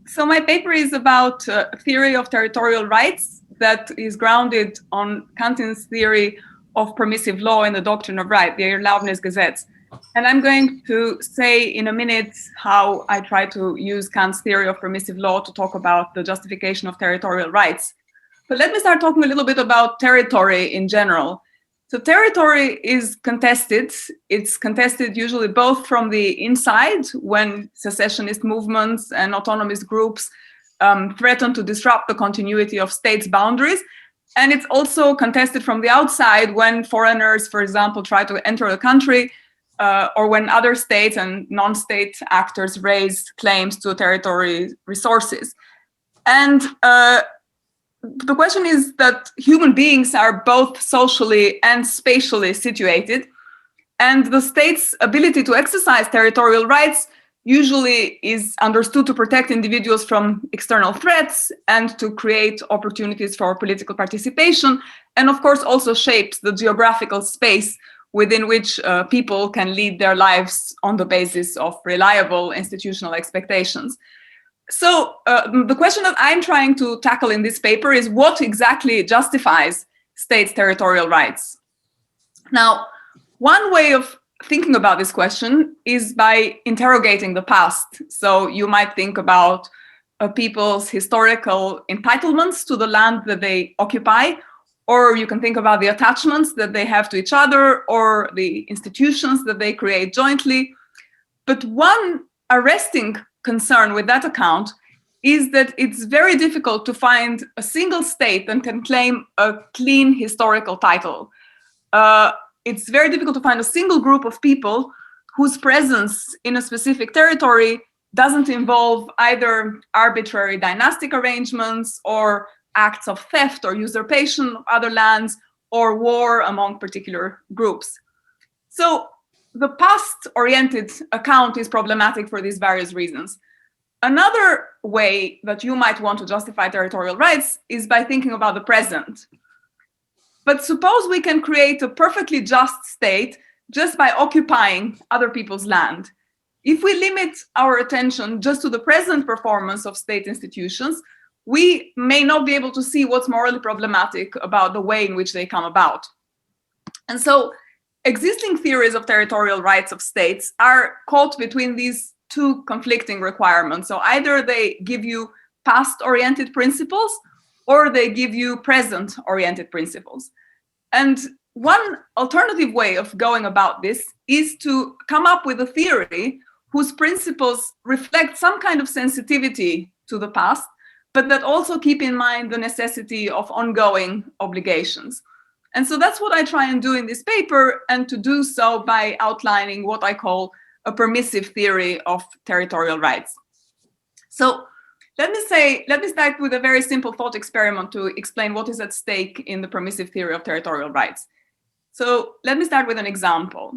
So my paper is about theory of territorial rights that is grounded on Kantian's theory of permissive law in the doctrine of right, the Erlaubnisgesetz. And I'm going to say in a minute how I try to use Kant's theory of permissive law to talk about the justification of territorial rights. But let me start talking a little bit about territory in general. So territory is contested. It's contested usually both from the inside, when secessionist movements and autonomous groups threaten to disrupt the continuity of states' boundaries. And it's also contested from the outside when foreigners, for example, try to enter the country, or when other states and non-state actors raise claims to territory resources. And the question is that human beings are both socially and spatially situated, and the state's ability to exercise territorial rights usually is understood to protect individuals from external threats and to create opportunities for political participation, and of course also shapes the geographical space within which people can lead their lives on the basis of reliable institutional expectations. So the question that I'm trying to tackle in this paper is what exactly justifies states' territorial rights? Now, one way of thinking about this question is by interrogating the past. So you might think about people's historical entitlements to the land that they occupy, or you can think about the attachments that they have to each other or the institutions that they create jointly. But one arresting concern with that account is that it's very difficult to find a single state that can claim a clean historical title. It's very difficult to find a single group of people whose presence in a specific territory doesn't involve either arbitrary dynastic arrangements or acts of theft or usurpation of other lands or war among particular groups. So the past-oriented account is problematic for these various reasons. Another way that you might want to justify territorial rights is by thinking about the present. But suppose we can create a perfectly just state just by occupying other people's land. If we limit our attention just to the present performance of state institutions, we may not be able to see what's morally problematic about the way in which they come about. And so existing theories of territorial rights of states are caught between these two conflicting requirements. So either they give you past-oriented principles or they give you present-oriented principles. And one alternative way of going about this is to come up with a theory whose principles reflect some kind of sensitivity to the past, but that also keep in mind the necessity of ongoing obligations. And so that's what I try and do in this paper, and to do so by outlining what I call a permissive theory of territorial rights. So let me start with a very simple thought experiment to explain what is at stake in the permissive theory of territorial rights. So let me start with an example.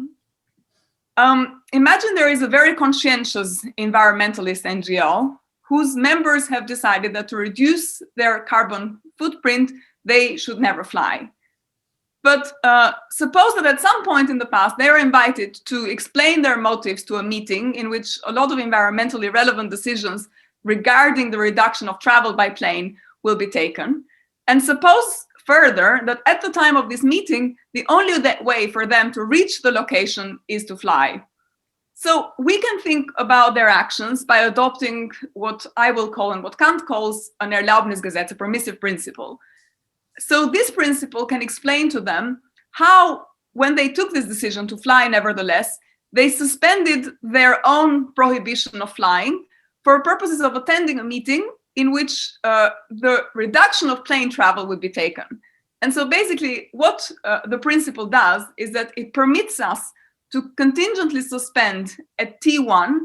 Imagine there is a very conscientious environmentalist NGO whose members have decided that to reduce their carbon footprint, they should never fly. But suppose that at some point in the past, they are invited to explain their motives to a meeting in which a lot of environmentally relevant decisions regarding the reduction of travel by plane will be taken. And suppose further that at the time of this meeting, the only way for them to reach the location is to fly. So we can think about their actions by adopting what I will call and what Kant calls an Erlaubnisgesetz, a permissive principle. So this principle can explain to them how, when they took this decision to fly nevertheless, they suspended their own prohibition of flying for purposes of attending a meeting in which the reduction of plane travel would be taken. And so basically what the principle does is that it permits us to contingently suspend at T1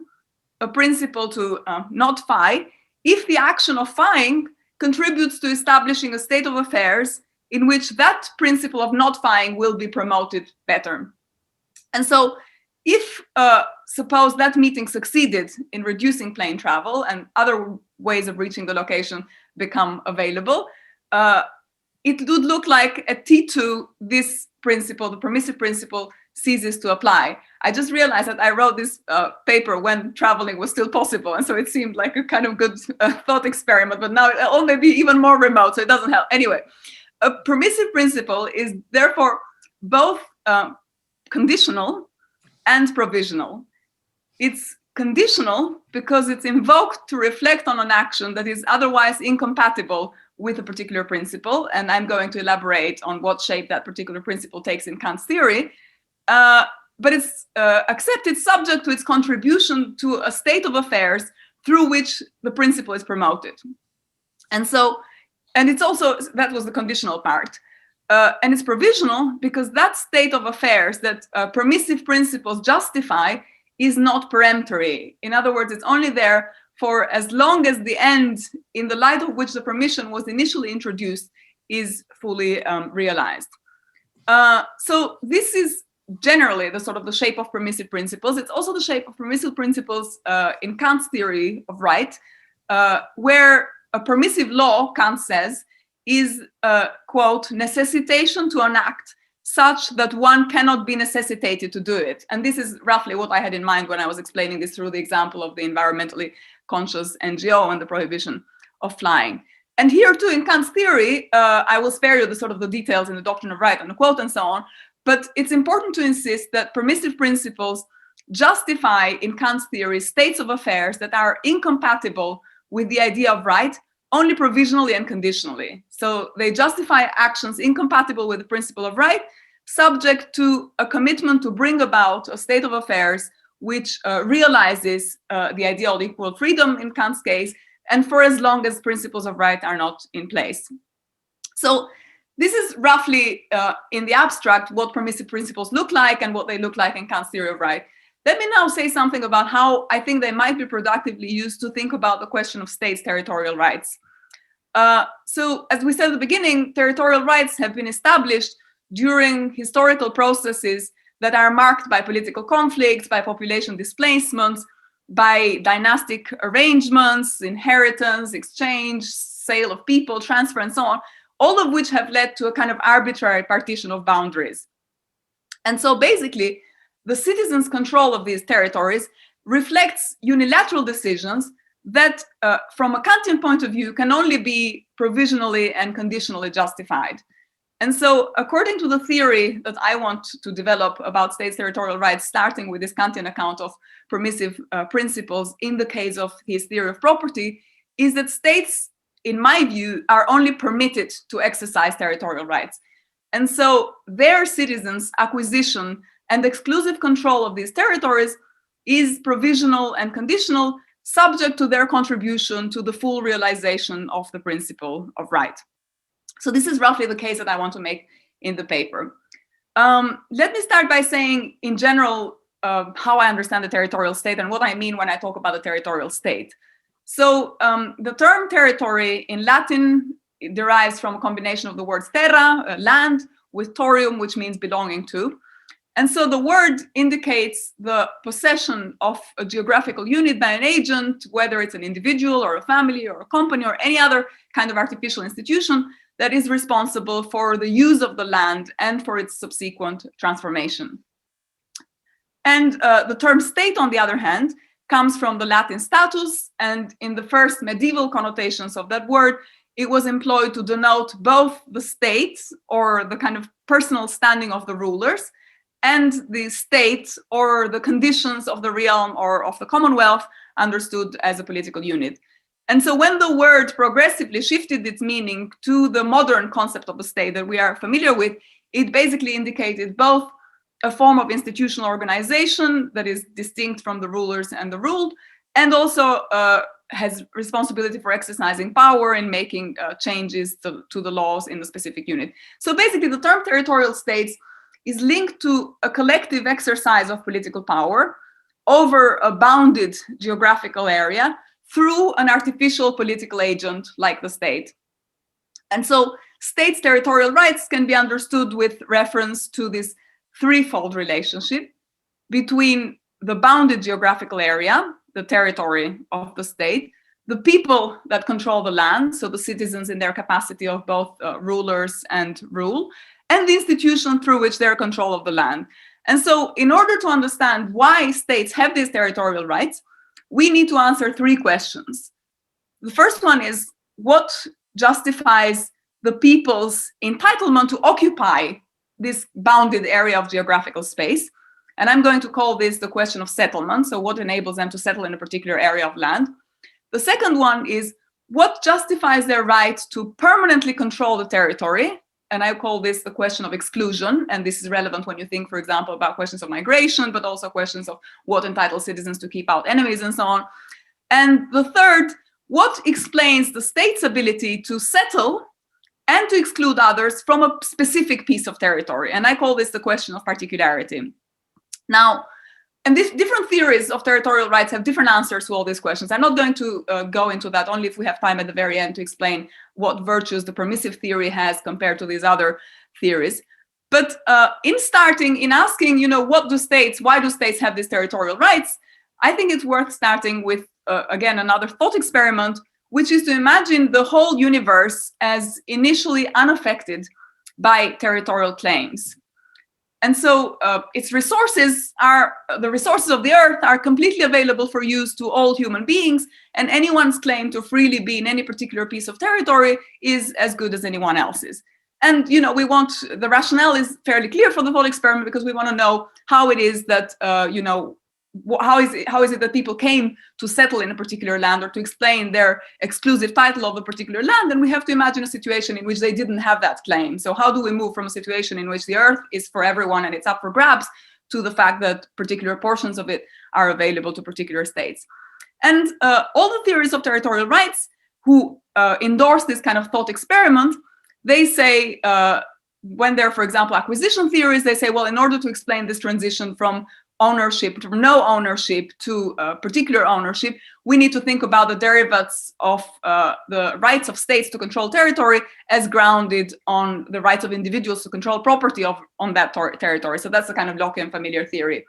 a principle to not fly if the action of flying contributes to establishing a state of affairs in which that principle of not flying will be promoted better. And so if, suppose that meeting succeeded in reducing plane travel and other ways of reaching the location become available, it would look like at T2, this principle, the permissive principle, ceases to apply. I just realized that I wrote this paper when traveling was still possible, and so it seemed like a kind of good thought experiment, but now it'll only be even more remote, so it doesn't help. Anyway, a permissive principle is therefore both conditional and provisional. It's conditional because it's invoked to reflect on an action that is otherwise incompatible with a particular principle, and I'm going to elaborate on what shape that particular principle takes in Kant's theory. But it's accepted subject to its contribution to a state of affairs through which the principle is promoted. And so, and it's also, that was the conditional part. And it's provisional because that state of affairs that permissive principles justify is not peremptory. In other words, it's only there for as long as the end in the light of which the permission was initially introduced is fully realized. So this is generally the sort of the shape of permissive principles. It's also the shape of permissive principles in Kant's theory of right, where a permissive law, Kant says, is, quote, necessitation to an act such that one cannot be necessitated to do it. And this is roughly what I had in mind when I was explaining this through the example of the environmentally conscious NGO and the prohibition of flying. And here too, in Kant's theory, I will spare you the sort of the details in the doctrine of right and the quote and so on, but it's important to insist that permissive principles justify in Kant's theory states of affairs that are incompatible with the idea of right only provisionally and conditionally. So they justify actions incompatible with the principle of right, subject to a commitment to bring about a state of affairs which realizes the ideal of equal freedom in Kant's case, and for as long as principles of right are not in place. So this is roughly, in the abstract, what permissive principles look like and what they look like in Kant's theory of right. Let me now say something about how I think they might be productively used to think about the question of states' territorial rights. So as we said at the beginning, territorial rights have been established during historical processes that are marked by political conflicts, by population displacements, by dynastic arrangements, inheritance, exchange, sale of people, transfer, and so on, all of which have led to a kind of arbitrary partition of boundaries. And so basically, the citizens' control of these territories reflects unilateral decisions that, from a Kantian point of view, can only be provisionally and conditionally justified. And so, according to the theory that I want to develop about states' territorial rights, starting with this Kantian account of permissive principles in the case of his theory of property, is that states, in my view, are only permitted to exercise territorial rights. And so their citizens' acquisition and exclusive control of these territories is provisional and conditional, subject to their contribution to the full realization of the principle of right. So this is roughly the case that I want to make in the paper. Let me start by saying, in general, how I understand the territorial state and what I mean when I talk about the territorial state. So the term territory in Latin derives from a combination of the words terra, land, with torium, which means belonging to. And so the word indicates the possession of a geographical unit by an agent, whether it's an individual or a family or a company or any other kind of artificial institution that is responsible for the use of the land and for its subsequent transformation. And the term state, on the other hand, comes from the Latin status, and in the first medieval connotations of that word, it was employed to denote both the state, or the kind of personal standing of the rulers, and the state, or the conditions of the realm or of the commonwealth, understood as a political unit. And so when the word progressively shifted its meaning to the modern concept of the state that we are familiar with, it basically indicated both a form of institutional organization that is distinct from the rulers and the ruled, and also has responsibility for exercising power and making changes to the laws in the specific unit. So basically, the term territorial states is linked to a collective exercise of political power over a bounded geographical area through an artificial political agent like the state. And so states' territorial rights can be understood with reference to this threefold relationship between the bounded geographical area, the territory of the state, the people that control the land, so the citizens in their capacity of both rulers and rule, and the institution through which they're control of the land. And so in order to understand why states have these territorial rights, we need to answer three questions. The first one is, what justifies the people's entitlement to occupy this bounded area of geographical space? And I'm going to call this the question of settlement. So what enables them to settle in a particular area of land? The second one is, what justifies their right to permanently control the territory? And I call this the question of exclusion. And this is relevant when you think, for example, about questions of migration, but also questions of what entitles citizens to keep out enemies and so on. And the third, what explains the state's ability to settle and to exclude others from a specific piece of territory? And I call this the question of particularity. Now, and these different theories of territorial rights have different answers to all these questions. I'm not going to go into that, only if we have time at the very end to explain what virtues the permissive theory has compared to these other theories. But in asking, why do states have these territorial rights? I think it's worth starting with, again, another thought experiment, which is to imagine the whole universe as initially unaffected by territorial claims. And so its resources the resources of the earth are completely available for use to all human beings, and anyone's claim to freely be in any particular piece of territory is as good as anyone else's. And the rationale is fairly clear for the thought experiment, because we want to know how it is that how is it that people came to settle in a particular land, or to explain their exclusive title of a particular land. And we have to imagine a situation in which they didn't have that claim. So how do we move from a situation in which the earth is for everyone and it's up for grabs, to the fact that particular portions of it are available to particular states? And all the theories of territorial rights who endorse this kind of thought experiment, they say, when they're, for example, acquisition theories, they say, well, in order to explain this transition from ownership, from no ownership to particular ownership, we need to think about the derivatives of the rights of states to control territory as grounded on the rights of individuals to control property on that territory. So that's the kind of Lockean familiar theory.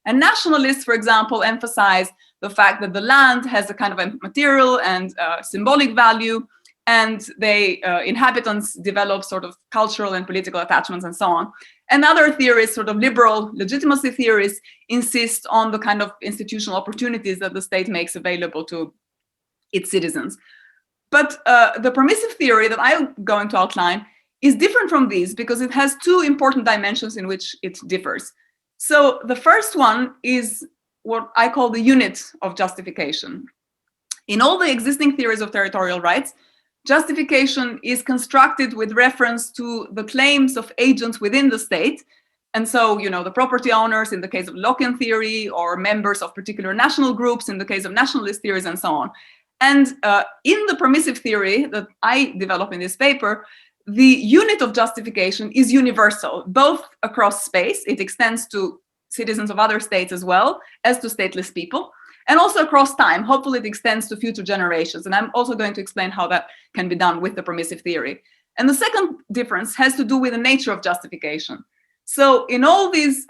And nationalists, for example, emphasize the fact that the land has a kind of a material and symbolic value, and inhabitants develop sort of cultural and political attachments and so on. And other theories, sort of liberal legitimacy theories, insist on the kind of institutional opportunities that the state makes available to its citizens. But the permissive theory that I'm going to outline is different from these, because it has two important dimensions in which it differs. So the first one is what I call the unit of justification. In all the existing theories of territorial rights, justification is constructed with reference to the claims of agents within the state. And so, the property owners in the case of Lockean theory, or members of particular national groups in the case of nationalist theories, and so on. And in the permissive theory that I develop in this paper, the unit of justification is universal, both across space. It extends to citizens of other states as well as to stateless people. And also across time. Hopefully it extends to future generations. And I'm also going to explain how that can be done with the permissive theory. And the second difference has to do with the nature of justification. So in all these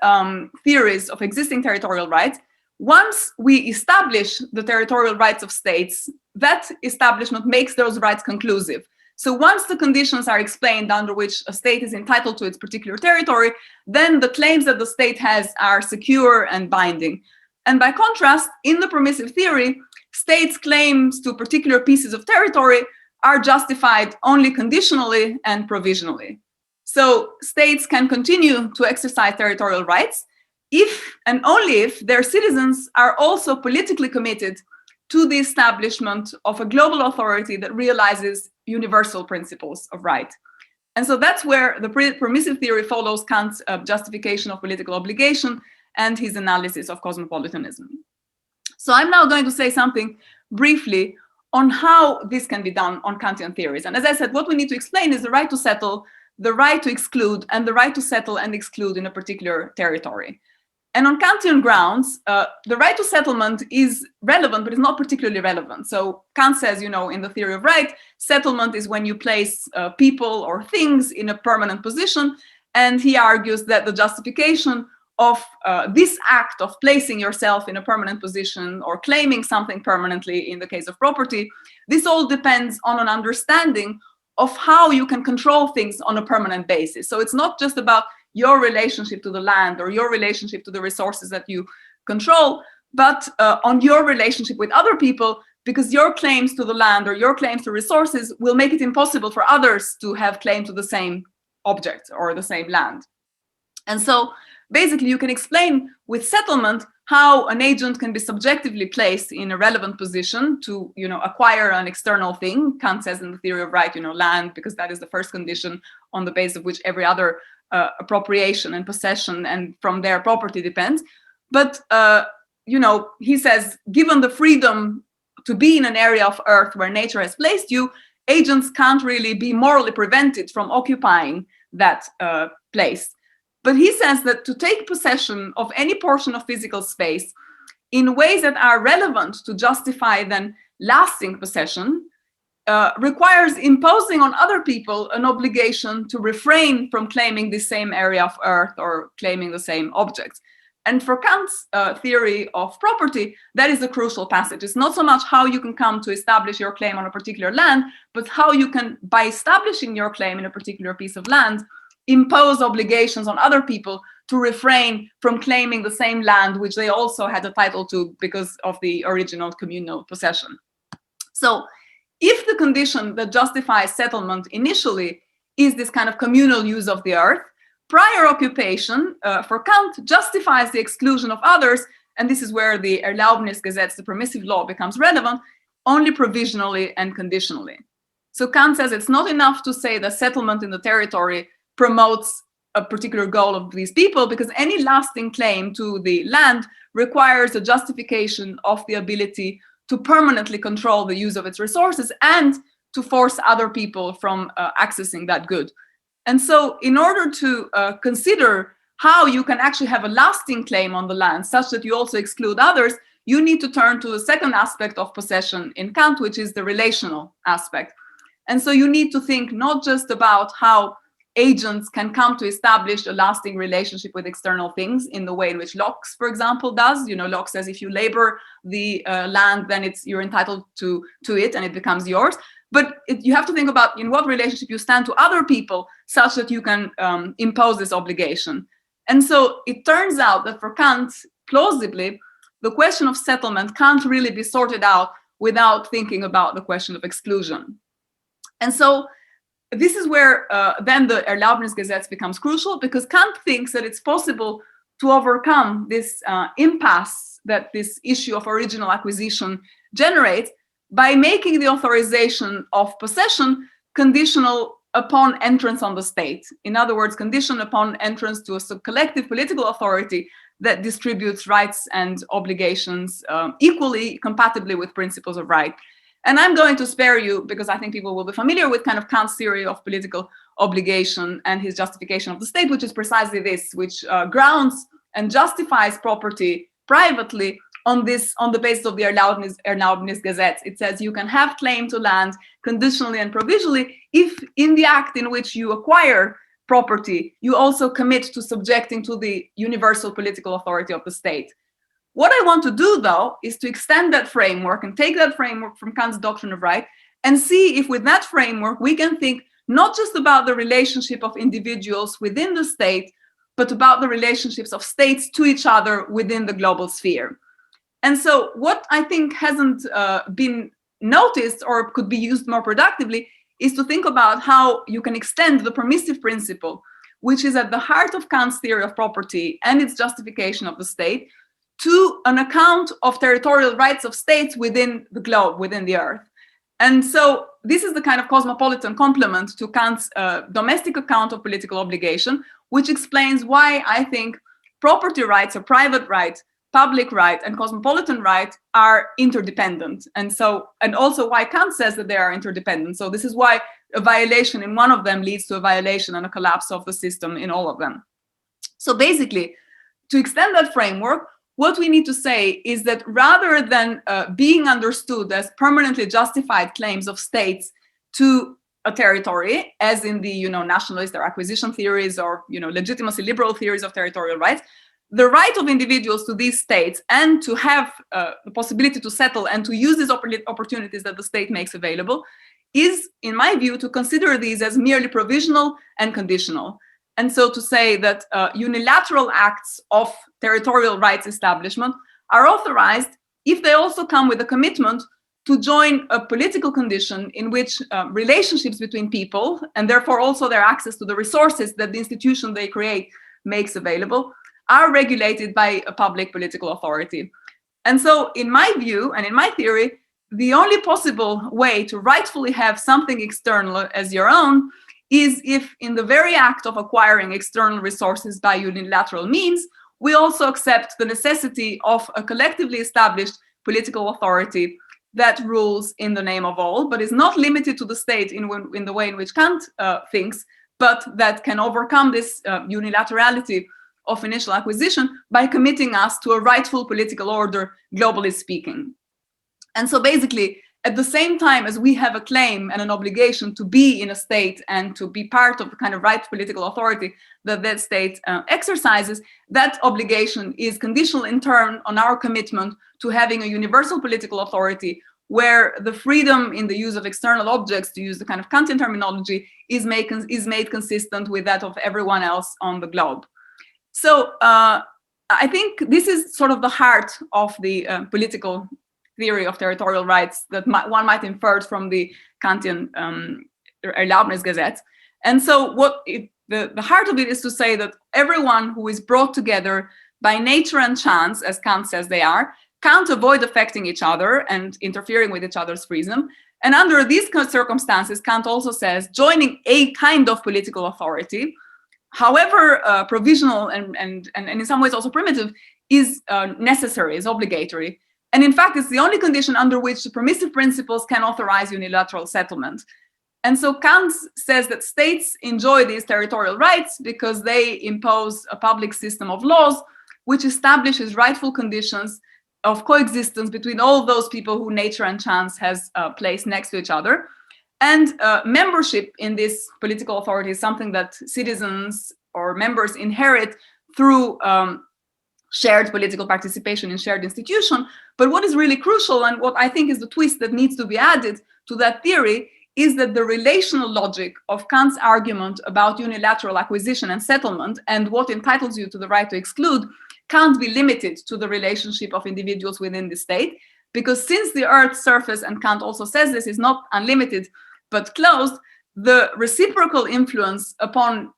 theories of existing territorial rights, once we establish the territorial rights of states, that establishment makes those rights conclusive. So once the conditions are explained under which a state is entitled to its particular territory, then the claims that the state has are secure and binding. And by contrast, in the permissive theory, states' claims to particular pieces of territory are justified only conditionally and provisionally. So states can continue to exercise territorial rights if and only if their citizens are also politically committed to the establishment of a global authority that realizes universal principles of right. And so that's where the permissive theory follows Kant's justification of political obligation and his analysis of cosmopolitanism. So I'm now going to say something briefly on how this can be done on Kantian theories. And as I said, what we need to explain is the right to settle, the right to exclude, and the right to settle and exclude in a particular territory. And on Kantian grounds, the right to settlement is relevant, but it's not particularly relevant. So Kant says, in the theory of right, settlement is when you place people or things in a permanent position. And he argues that the justification of this act of placing yourself in a permanent position or claiming something permanently in the case of property, this all depends on an understanding of how you can control things on a permanent basis. So it's not just about your relationship to the land or your relationship to the resources that you control, but on your relationship with other people, because your claims to the land or your claims to resources will make it impossible for others to have claim to the same object or the same land. And so basically you can explain with settlement how an agent can be subjectively placed in a relevant position to, acquire an external thing. Kant says in the theory of right, land, because that is the first condition on the basis of which every other appropriation and possession and from their property depends. But, he says, given the freedom to be in an area of earth where nature has placed you, agents can't really be morally prevented from occupying that place. But he says that to take possession of any portion of physical space in ways that are relevant to justify then lasting possession requires imposing on other people an obligation to refrain from claiming the same area of earth or claiming the same objects. And for Kant's theory of property, that is a crucial passage. It's not so much how you can come to establish your claim on a particular land, but how you can, by establishing your claim in a particular piece of land, impose obligations on other people to refrain from claiming the same land which they also had a title to because of the original communal possession. So if the condition that justifies settlement initially is this kind of communal use of the earth, prior occupation for Kant justifies the exclusion of others, and this is where the Erlaubnisgesetz, the permissive law, becomes relevant, only provisionally and conditionally. So Kant says it's not enough to say that settlement in the territory promotes a particular goal of these people, because any lasting claim to the land requires a justification of the ability to permanently control the use of its resources and to force other people from accessing that good. And so in order to consider how you can actually have a lasting claim on the land such that you also exclude others, you need to turn to the second aspect of possession in Kant, which is the relational aspect. And so you need to think not just about how agents can come to establish a lasting relationship with external things in the way in which Locke, for example, does. Locke says if you labor the land, then you're entitled to it and it becomes yours. But you have to think about in what relationship you stand to other people such that you can impose this obligation. And so it turns out that for Kant, plausibly, the question of settlement can't really be sorted out without thinking about the question of exclusion. And so this is where then the Erlaubnisgesetz becomes crucial, because Kant thinks that it's possible to overcome this impasse that this issue of original acquisition generates by making the authorization of possession conditional upon entrance on the state. In other words, conditioned upon entrance to a collective political authority that distributes rights and obligations equally, compatibly with principles of right. And I'm going to spare you, because I think people will be familiar with kind of Kant's theory of political obligation and his justification of the state, which is precisely this, which grounds and justifies property privately on the basis of the Erlaubnisgesetz. It says you can have claim to land conditionally and provisionally if in the act in which you acquire property, you also commit to subjecting to the universal political authority of the state. What I want to do, though, is to extend that framework and take that framework from Kant's doctrine of right and see if with that framework we can think not just about the relationship of individuals within the state, but about the relationships of states to each other within the global sphere. And so what I think hasn't been noticed or could be used more productively is to think about how you can extend the permissive principle, which is at the heart of Kant's theory of property and its justification of the state, to an account of territorial rights of states within the globe, within the earth. And so this is the kind of cosmopolitan complement to Kant's domestic account of political obligation, which explains why I think property rights or private right, public right, and cosmopolitan right are interdependent. And also why Kant says that they are interdependent. So this is why a violation in one of them leads to a violation and a collapse of the system in all of them. So basically, to extend that framework, what we need to say is that rather than being understood as permanently justified claims of states to a territory, as in the nationalist or acquisition theories or legitimacy liberal theories of territorial rights, the right of individuals to these states and to have the possibility to settle and to use these opportunities that the state makes available is, in my view, to consider these as merely provisional and conditional. And so to say that unilateral acts of territorial rights establishment are authorized if they also come with a commitment to join a political condition in which relationships between people, and therefore also their access to the resources that the institution they create makes available, are regulated by a public political authority. And so in my view and in my theory, the only possible way to rightfully have something external as your own is if in the very act of acquiring external resources by unilateral means, we also accept the necessity of a collectively established political authority that rules in the name of all, but is not limited to the state in the way in which Kant thinks, but that can overcome this unilaterality of initial acquisition by committing us to a rightful political order, globally speaking. And so basically, at the same time as we have a claim and an obligation to be in a state and to be part of the kind of right political authority that that state exercises, that obligation is conditional in turn on our commitment to having a universal political authority where the freedom in the use of external objects, to use the kind of Kantian terminology, is made consistent with that of everyone else on the globe. So I think this is sort of the heart of the political theory of territorial rights that one might infer from the Kantian Erlaubnisgesetz. And so the heart of it is to say that everyone who is brought together by nature and chance, as Kant says they are, can't avoid affecting each other and interfering with each other's freedom. And under these circumstances, Kant also says joining a kind of political authority, however provisional and in some ways also primitive, is necessary, is obligatory. And in fact, it's the only condition under which the permissive principles can authorize unilateral settlement. And so Kant says that states enjoy these territorial rights because they impose a public system of laws which establishes rightful conditions of coexistence between all those people who nature and chance has placed next to each other. And membership in this political authority is something that citizens or members inherit through shared political participation in shared institution. But what is really crucial, and what I think is the twist that needs to be added to that theory, is that the relational logic of Kant's argument about unilateral acquisition and settlement and what entitles you to the right to exclude can't be limited to the relationship of individuals within the state, because since the Earth's surface, and Kant also says this, is not unlimited but closed, the reciprocal influence upon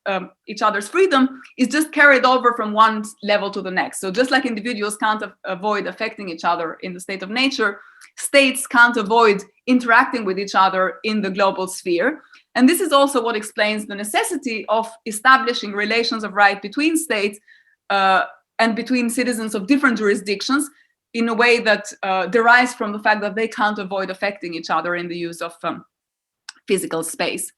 each other's freedom is just carried over from one level to the next. So just like individuals can't avoid affecting each other in the state of nature, states can't avoid interacting with each other in the global sphere. And this is also what explains the necessity of establishing relations of right between states and between citizens of different jurisdictions in a way that derives from the fact that they can't avoid affecting each other in the use of physical space.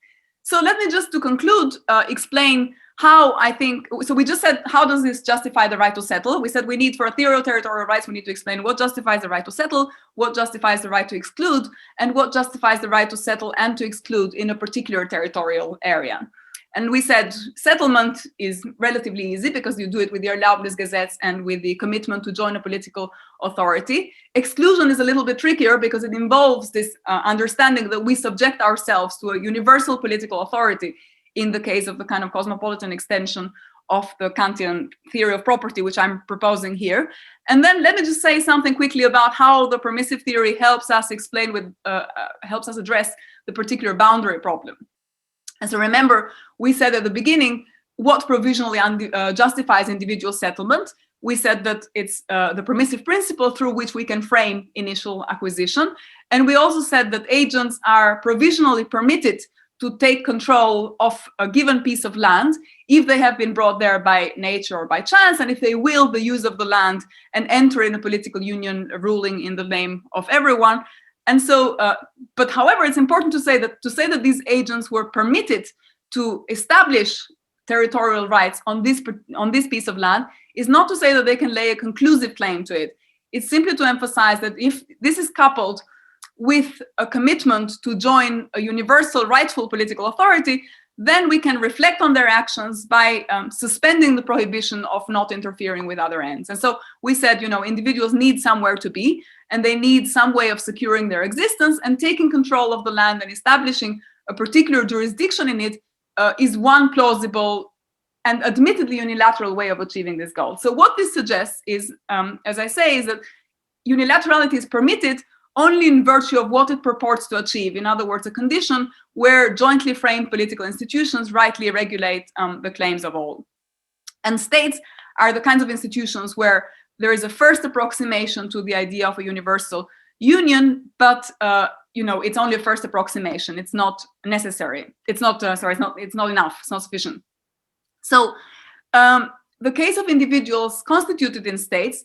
So let me just to conclude, explain how I think, so we just said, how does this justify the right to settle? We said we need, for a theory of territorial rights, we need to explain what justifies the right to settle, what justifies the right to exclude, and what justifies the right to settle and to exclude in a particular territorial area. And we said settlement is relatively easy because you do it with the Erlaubnisgesetz and with the commitment to join a political authority. Exclusion is a little bit trickier because it involves this understanding that we subject ourselves to a universal political authority in the case of the kind of cosmopolitan extension of the Kantian theory of property, which I'm proposing here. And then let me just say something quickly about how the permissive theory helps us explain helps us address the particular boundary problem. And so remember, we said at the beginning, what provisionally justifies individual settlement. We said that it's the permissive principle through which we can frame initial acquisition. And we also said that agents are provisionally permitted to take control of a given piece of land if they have been brought there by nature or by chance, and if they will the use of the land and enter in a political union ruling in the name of everyone. And so, but however, it's important to say that these agents were permitted to establish territorial rights on this piece of land is not to say that they can lay a conclusive claim to it. It's simply to emphasize that if this is coupled with a commitment to join a universal rightful political authority, then we can reflect on their actions by suspending the prohibition of not interfering with other ends. And so we said, individuals need somewhere to be, and they need some way of securing their existence, and taking control of the land and establishing a particular jurisdiction in it is one plausible and admittedly unilateral way of achieving this goal. So what this suggests is, as I say, is that unilaterality is permitted only in virtue of what it purports to achieve. In other words, a condition where jointly framed political institutions rightly regulate the claims of all. And states are the kinds of institutions where there is a first approximation to the idea of a universal union, but it's only a first approximation. It's not necessary. It's not it's not enough. It's not sufficient. So the case of individuals constituted in states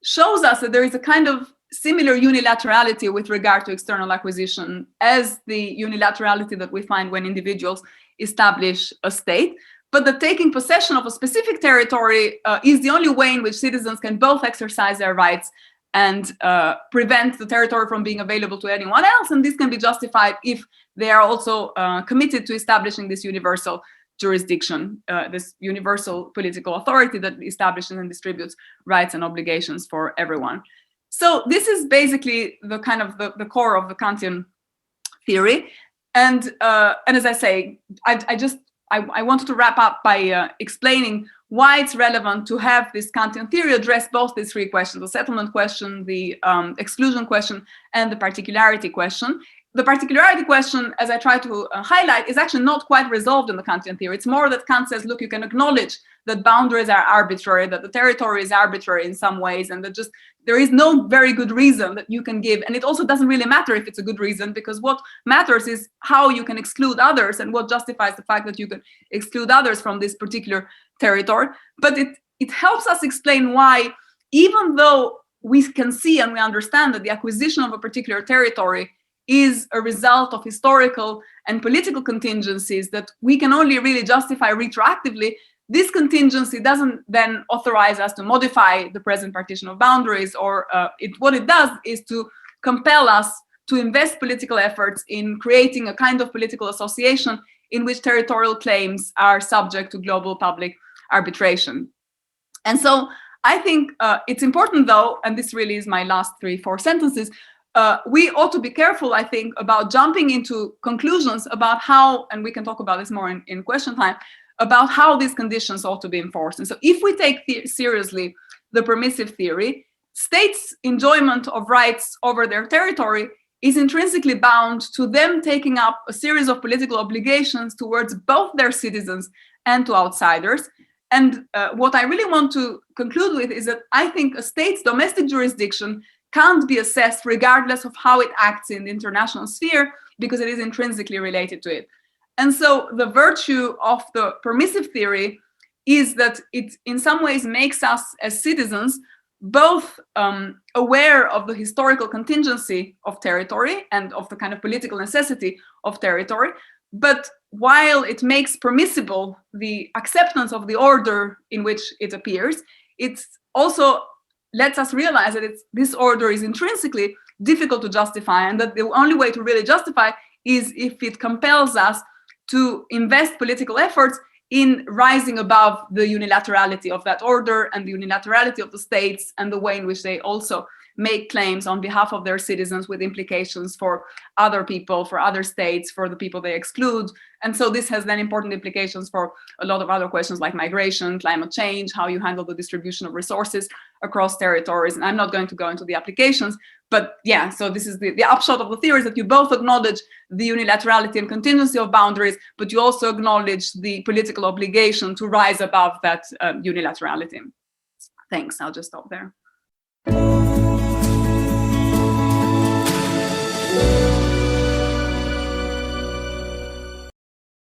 shows us that there is a kind of similar unilaterality with regard to external acquisition as the unilaterality that we find when individuals establish a state, but that taking possession of a specific territory is the only way in which citizens can both exercise their rights and prevent the territory from being available to anyone else. And this can be justified if they are also committed to establishing this universal jurisdiction, this universal political authority that establishes and distributes rights and obligations for everyone. So this is basically the kind of the core of the Kantian theory. And as I say, I wanted to wrap up by explaining why it's relevant to have this Kantian theory address both these three questions: the settlement question, the exclusion question, and the particularity question. The particularity question, as I try to highlight, is actually not quite resolved in the Kantian theory. It's more that Kant says, look, you can acknowledge that boundaries are arbitrary, that the territory is arbitrary in some ways, and that just there is no very good reason that you can give. And it also doesn't really matter if it's a good reason, because what matters is how you can exclude others and what justifies the fact that you can exclude others from this particular territory. But it helps us explain why, even though we can see and we understand that the acquisition of a particular territory is a result of historical and political contingencies that we can only really justify retroactively, this contingency doesn't then authorize us to modify the present partition of boundaries, or what it does is to compel us to invest political efforts in creating a kind of political association in which territorial claims are subject to global public arbitration. And so I think it's important, though, and this really is my last 3-4 sentences, we ought to be careful, I think, about jumping into conclusions about how, and we can talk about this more in question time, about how these conditions ought to be enforced. And so if we take seriously the permissive theory, states' enjoyment of rights over their territory is intrinsically bound to them taking up a series of political obligations towards both their citizens and to outsiders. And what I really want to conclude with is that I think a state's domestic jurisdiction can't be assessed regardless of how it acts in the international sphere, because it is intrinsically related to it. And so the virtue of the permissive theory is that it in some ways makes us as citizens both aware of the historical contingency of territory and of the kind of political necessity of territory, but while it makes permissible the acceptance of the order in which it appears, it also lets us realize that this order is intrinsically difficult to justify, and that the only way to really justify is if it compels us to invest political efforts in rising above the unilaterality of that order and the unilaterality of the states and the way in which they also make claims on behalf of their citizens with implications for other people, for other states, for the people they exclude. And so this has then important implications for a lot of other questions like migration, climate change, how you handle the distribution of resources across territories. And I'm not going to go into the applications, but yeah, so this is the upshot of the theory, is that you both acknowledge the unilaterality and contingency of boundaries, but you also acknowledge the political obligation to rise above that unilaterality. Thanks, I'll just stop there.